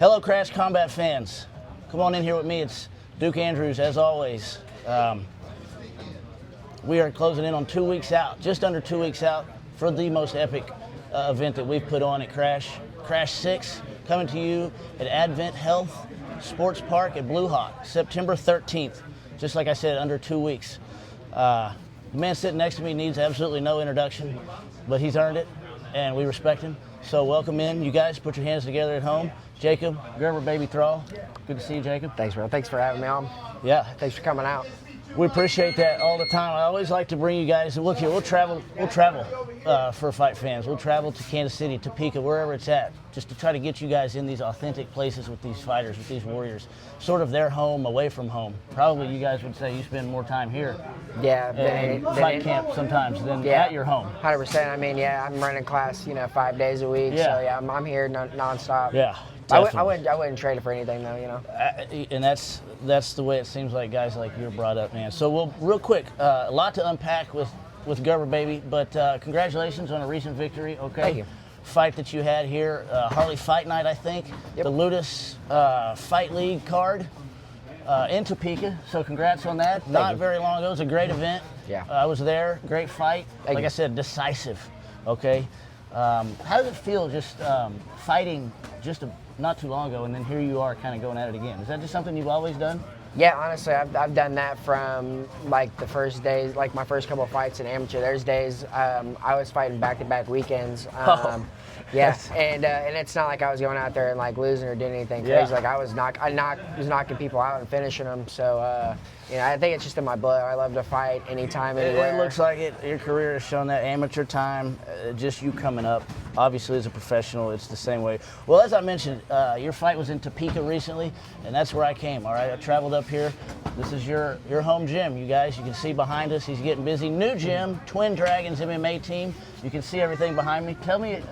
Hello, Crash Combat fans. Come on in here with me. It's Duke Andrews, as always. We are closing in on 2 weeks out, just under 2 weeks out, for the most epic event that we've put on at Crash 6, coming to you at Advent Health Sports Park at Blue Hawk, September 13th. Just like I said, under 2 weeks. The man sitting next to me needs absolutely no introduction, but he's earned it, and we respect him. So welcome in. You guys put your hands together at home. Jacob, Gerber Baby Thrall. Good to see you, Jacob. Thanks, bro. Thanks for having me on. Yeah. Thanks for coming out. We appreciate that all the time. I always like to bring you guys. Look here, we'll travel for fight fans. We'll travel to Kansas City, Topeka, wherever it's at, just to try to get you guys in these authentic places with these fighters, with these warriors, sort of their home, away from home. Probably you guys would say you spend more time here. Yeah, and fight camp sometimes than at your home. 100%. I mean, yeah, I'm running class, 5 days a week. Yeah. So yeah, I'm here nonstop. Yeah. I wouldn't trade it for anything though, And that's the way it seems like guys like you're brought up, man. So we'll real quick, a lot to unpack with Gerber Baby, but congratulations on a recent victory. Okay. Thank you. Fight that you had here, Harley Fight Night, I think. Yep. The Ludus Fight League card in Topeka. So congrats on that. Not very long ago. It was a great event. Yeah. I was there. Great fight. Thank like you. I said, decisive. Okay. How does it feel just fighting not too long ago, and then here you are kind of going at it again? Is that just something you've always done? Yeah, honestly, I've done that from like the first days, like my first couple of fights in amateur. There's days I was fighting back-to-back weekends. Yeah, and it's not like I was going out there and like losing or doing anything crazy. Like I was knocking people out and finishing them. So I think it's just in my blood. I love to fight anytime, anywhere. It looks like it. Your career has shown that. Amateur time, just you coming up. Obviously, as a professional, it's the same way. Well, as I mentioned, your fight was in Topeka recently, and that's where I came. All right, I traveled up here. This is your home gym, you guys. You can see behind us. He's getting busy. New gym, Twin Dragons MMA team. You can see everything behind me. Tell me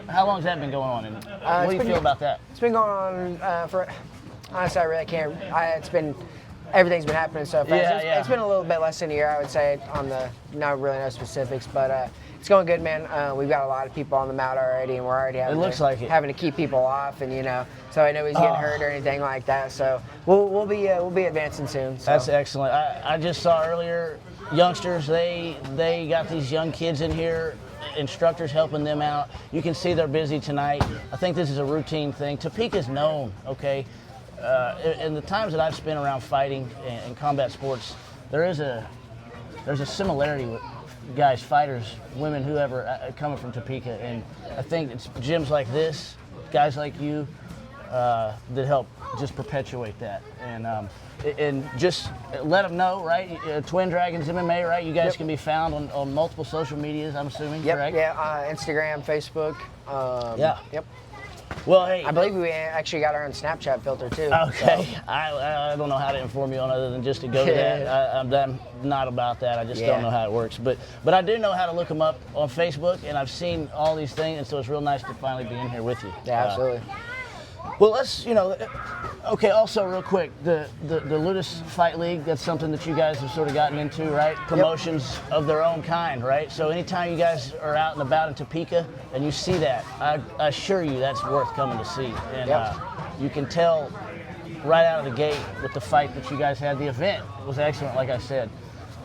how long has that been going on, and what do you feel about that? It's been going on for. Honestly, I really can't. Everything's been happening so fast. It's been a little bit less than a year, I would say, on the not really no specifics, but it's going good, man. We've got a lot of people on the mat already, and we're already having to keep people off, and so I know he's getting hurt or anything like that. So we'll be advancing soon. So. That's excellent. I just saw earlier youngsters. They got these young kids in here. Instructors helping them out. You can see they're busy tonight. I think this is a routine thing. Topeka's known, okay. In the times that I've spent around fighting and combat sports, there's a similarity with guys, fighters, women, whoever, coming from Topeka, and I think it's gyms like this, guys like you, that help just perpetuate that, and just let them know, right? Twin Dragons MMA, right? You guys can be found on multiple social medias, I'm assuming, correct? Yeah, Instagram, Facebook. Yep. Well, hey. I believe we actually got our own Snapchat filter too. Okay. So. I don't know how to inform you on other than just to go to that. I'm not about that. I just don't know how it works. But I do know how to look them up on Facebook, and I've seen all these things, and so it's real nice to finally be in here with you. Yeah, absolutely. Well, let's, okay, also real quick, the Ludus Fight League, that's something that you guys have sort of gotten into, right? Promotions of their own kind, right? So anytime you guys are out and about in Topeka and you see that, I assure you that's worth coming to see. And you can tell right out of the gate with the fight that you guys had. The event was excellent, like I said.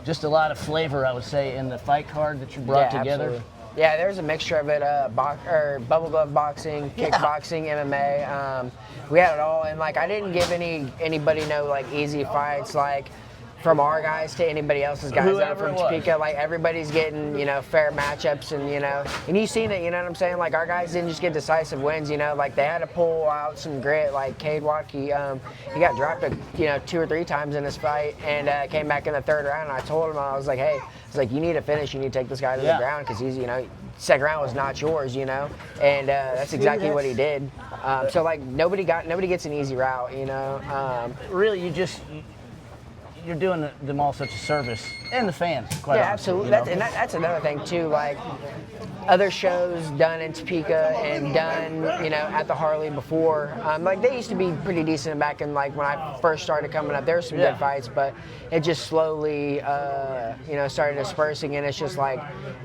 Just a lot of flavor, I would say, in the fight card that you brought together. Absolutely. Yeah, there's a mixture of it, bubble glove boxing, kickboxing, MMA. We had it all, and I didn't give anybody no easy fights from our guys to anybody else's guys that are from Topeka. Everybody's getting fair matchups, and you've seen it. You know what I'm saying? Our guys didn't just get decisive wins. They had to pull out some grit. Cade Watt, he got dropped 2 or 3 times in this fight, and came back in the 3rd round. And I told him, I was like, hey. You need to finish. You need to take this guy to the ground because he's, second round was not yours, and that's exactly what he did. So nobody gets an easy route, Really, you're doing them all such a service and the fans. Quite Yeah, honestly, absolutely. That's another thing too. Like other shows done in Topeka and done, at the Harley before. Like they used to be pretty decent back in like when I first started coming up. There were some good fights, but it just slowly, started dispersing, and it's just like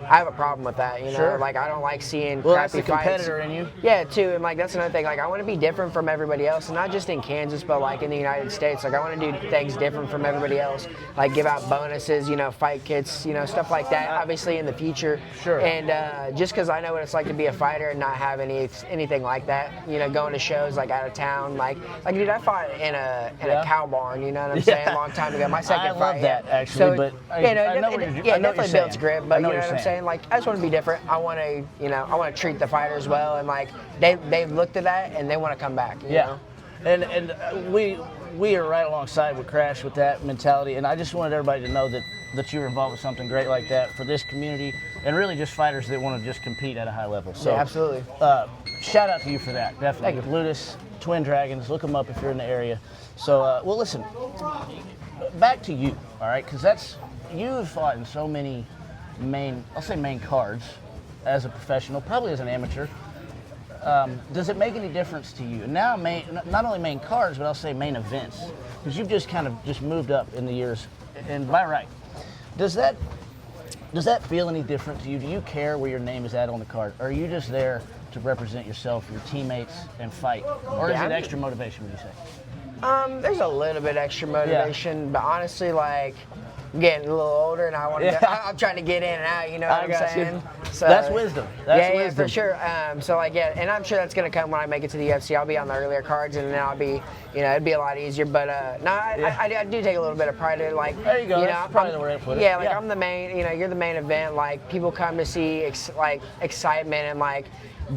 I have a problem with that. Sure. Like I don't like seeing Well, crappy that's the competitor fights. in you. Yeah, too, and like that's another thing. Like I want to be different from everybody else, and not just in Kansas, but like in the United States. Like I want to do things different from everybody else. Like give out bonuses, fight kits, stuff like that. Obviously in the future. Sure. And just because I know what it's like to be a fighter and not have anything like that, going to shows like out of town, like dude, I fought in a cow barn. You know what I'm saying? A long time ago. My second I fight. love that actually, So, but it definitely builds grip. But you know what I'm saying? Like I just want to be different. I want to treat the fighters well, and like they've looked at that and they want to come back. You know? And we are right alongside with Crash with that mentality, and I just wanted everybody to know that you're involved with something great like that for this community, and really just fighters that want to just compete at a high level. So yeah, absolutely. Shout out to you for that, definitely. Thank you. Ludus, Twin Dragons, look them up if you're in the area. So, well, listen, back to you, all right, because you've fought in so many main cards as a professional, probably as an amateur. Does it make any difference to you? Now, not only main cards, but I'll say main events, because you've just kind of moved up in the years, and by right. Does that feel any different to you? Do you care where your name is at on the card? Or are you just there to represent yourself, your teammates, and fight? Or is it extra motivation, would you say? There's a little bit extra motivation, but honestly, like, I'm getting a little older, and I'm trying to get in and out. You know what I'm saying? So, that's wisdom. That's wisdom. Yeah, for sure. And I'm sure that's gonna come when I make it to the UFC. I'll be on the earlier cards, and then I'll be, it'd be a lot easier. But I do take a little bit of pride in it. Like, there you go. That's probably the way to put it. Yeah, like I'm the main. You're the main event. Like people come to see excitement and like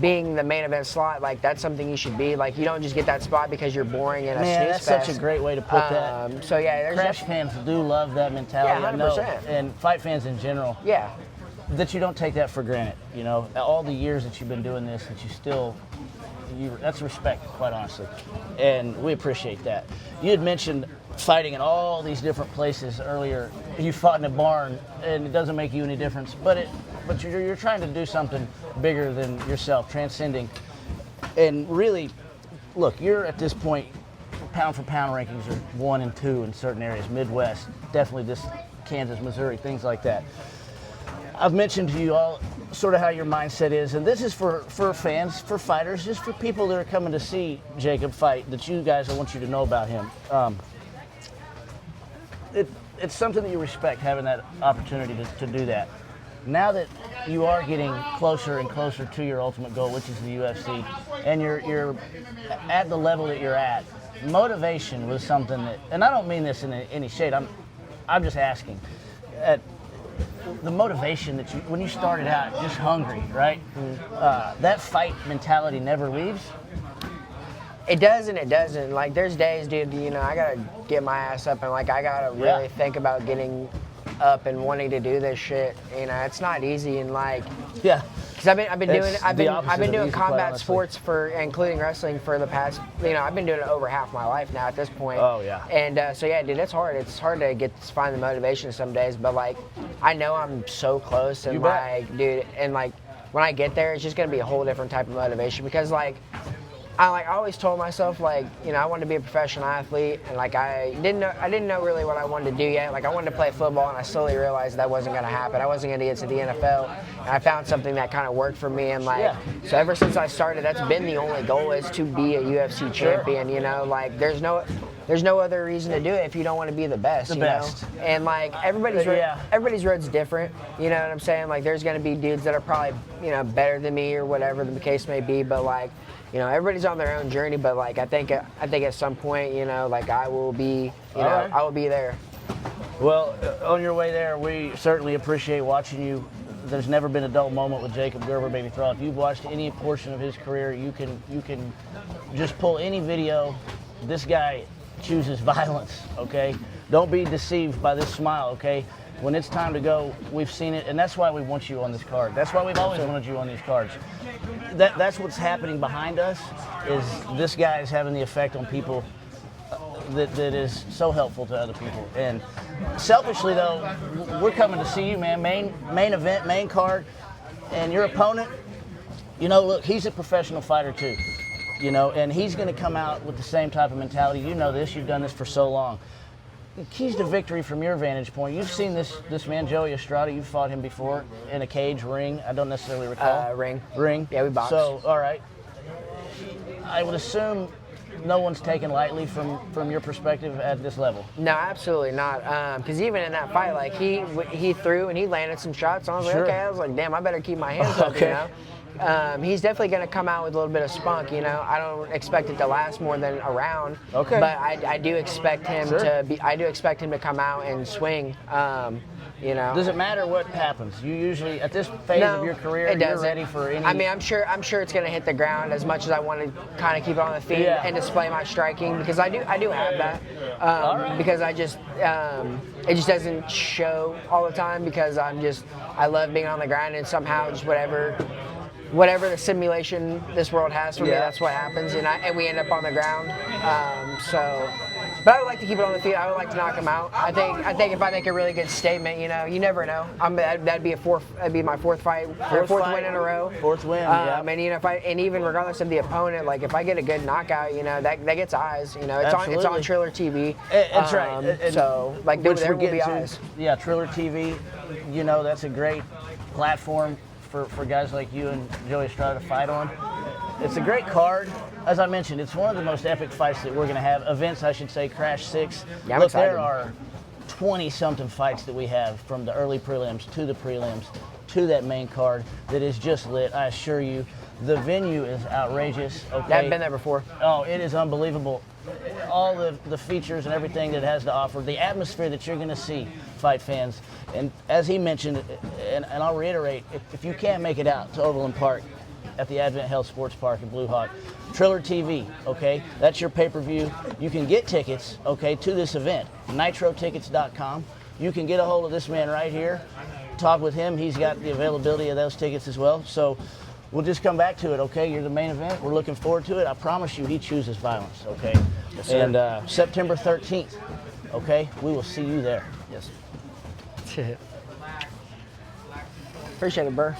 being the main event slot. Like that's something you should be. Like you don't just get that spot because you're boring and a snooze that's fest. such a great way to put that. So yeah, there's Crash fans do love that mentality. Yeah, 100%. I know, and fight fans in general. Yeah. That you don't take that for granted. All the years that you've been doing this, that you still, that's respect, quite honestly, and we appreciate that. You had mentioned fighting in all these different places earlier. You fought in a barn, and it doesn't make you any difference, but you're trying to do something bigger than yourself, transcending, and really, look, you're at this point, pound for pound rankings are 1 and 2 in certain areas, Midwest, definitely this Kansas, Missouri, things like that. I've mentioned to you all sort of how your mindset is, and this is for fans, for fighters, just for people that are coming to see Jacob fight, that you guys, I want you to know about him. It's something that you respect, having that opportunity to do that. Now that you are getting closer and closer to your ultimate goal, which is the UFC, and you're at the level that you're at, motivation was something that, and I don't mean this in any shade, I'm just asking, the motivation that when you started out, just hungry, right? That fight mentality never leaves. It does and it doesn't. Like there's days, dude, I gotta get my ass up and like I gotta really think about getting up and wanting to do this shit. It's not easy and like because I've been doing combat sports including wrestling for the past I've been doing it over half my life now at this point. Oh yeah. And so yeah, dude, it's hard. It's hard to find the motivation some days, but like I know I'm so close and like dude, and like when I get there, it's just gonna be a whole different type of motivation because like I always told myself like I wanted to be a professional athlete and like I didn't know really what I wanted to do yet. Like I wanted to play football and I slowly realized that wasn't gonna happen. I wasn't gonna get to the NFL. And I found something that kind of worked for me and like so ever since I started, that's been the only goal is to be a UFC champion. Like there's no other reason to do it if you don't want to be the best. You know? And like everybody's road's different. You know what I'm saying? Like there's gonna be dudes that are probably better than me or whatever the case may be, but like. Everybody's on their own journey, but like I think at some point, like I will be, I will be there. Well, on your way there, we certainly appreciate watching you. There's never been a dull moment with Jacob Gerber Baby Thrall. If you've watched any portion of his career, you can just pull any video. This guy chooses violence. Okay, don't be deceived by this smile. Okay. When it's time to go, we've seen it, and that's why we want you on this card. That's why we've always wanted you on these cards. That's what's happening behind us, is this guy is having the effect on people that is so helpful to other people. And selfishly, though, we're coming to see you, man. Main event, main card, and your opponent. You know, look, he's a professional fighter too. You know, and he's going to come out with the same type of mentality. You know this. You've done this for so long. The keys to victory from your vantage point. You've seen this man, Joe Estrada. You've fought him before in a cage, ring. I don't necessarily recall. Ring. Ring. Yeah, we boxed. So, all right. I would assume no one's taken lightly from your perspective at this level. No, absolutely not. Because even in that fight, like he threw and he landed some shots. I was Sure. like, okay. I was like, damn, I better keep my hands up. Okay. You know. He's definitely going to come out with a little bit of spunk, you know. I don't expect it to last more than a round. Okay. But I do expect him Sure. I do expect him to come out and swing. You know. Does it matter what happens? You usually, at this phase of your career, it you're doesn't. ready for any. I mean, I'm sure it's going to hit the ground as much as I want to kind of keep it on the feet Yeah. and display my striking, because I do have that. All right. Because it just doesn't show all the time, because I love being on the ground, and somehow just whatever the simulation this world has for me, that's what happens, and we end up on the ground. But I would like to keep it on the feet. I would like to knock him out. I think if I make a really good statement, you know, you never know. That'd be my fourth fight, fourth win in a row. Fourth win. Yeah. And you know, and even regardless of the opponent, like if I get a good knockout, you know, that gets eyes. You know, it's Absolutely. on Triller TV. That's right. And So like which there we're will be getting to. eyes. Yeah, Triller TV. You know, that's a great platform for guys like you and Joe Estrada to fight on. It's a great card. As I mentioned, it's one of the most epic fights that we're going to have. Events, I should say, Crash 6. Yeah, I'm Look, excited. there are 20-something fights that we have, from the early prelims to the prelims to that main card, that is just lit. I assure you, the venue is outrageous. Okay? I haven't been there before. Oh, it is unbelievable. All the features and everything that it has to offer, the atmosphere that you're going to see, fight fans. And as he mentioned, and I'll reiterate, if you can't make it out to Overland Park at the Advent Health Sports Park in Blue Hawk, Triller TV, okay? That's your pay-per-view. You can get tickets, okay, to this event, nitrotickets.com. You can get a hold of this man right here, talk with him. He's got the availability of those tickets as well. So we'll just come back to it, okay? You're the main event. We're looking forward to it. I promise you, he chooses violence, okay? Yes, sir. And September 13th, okay? We will see you there. Yes. Appreciate it, Burr.